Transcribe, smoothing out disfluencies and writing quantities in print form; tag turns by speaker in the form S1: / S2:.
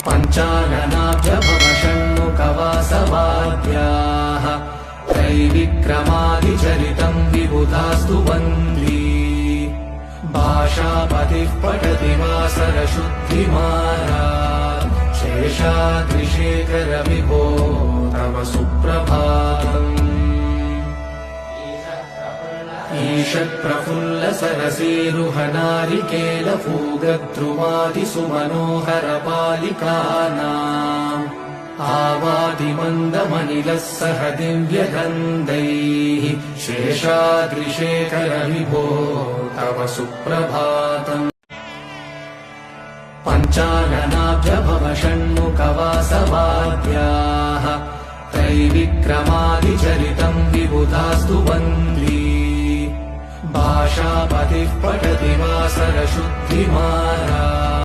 S1: पञ्चाननाब्जभवषण्मुखवासवाद्याः त्रैविक्रमादिचरितम् विबुधास्तु वन्दी भाषापतिः पठति वासरशुद्धिमाना शेषाद्रिशेखर विभो तव सुप्रभातम् ईषत्प्रफुल्लसरसीरुहनारिकेलपूगद्रुमादिसुमनोहरपालिकानाम् आवादिमन्दमनिलः सह दिव्यगन्धैः शेषाद्रिशेखर विभो तव सुप्रभातम् पञ्चाननाब्जभवषण्मुखवासवाद्याः त्रैविक्रमादिचरितम् विबुधास्तु वन्दी भाषापतिः पठति वासरशुद्धिमाना